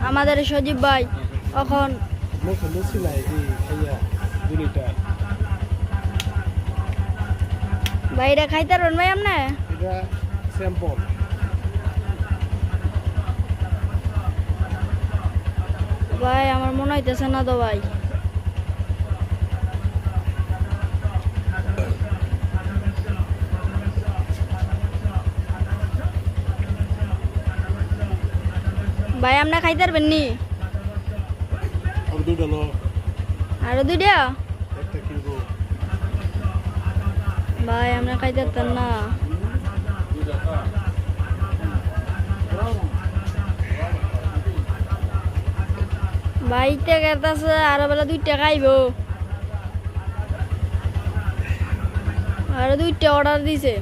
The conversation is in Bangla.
আমাদের সজীব ভাই এখন ভাইরা খাইতে পারবেন ভাই আপনি ভাই আমার মনে হইতেছে না তো ভাই ভাই আপনি খাইতে পারবেন নি আরো দুইটা ভাই আমরা খাইতে পারতাম না ভাইতে কেতাছে আরো বেলা দুইটা খাইব আরো দুইটা অর্ডার দিছে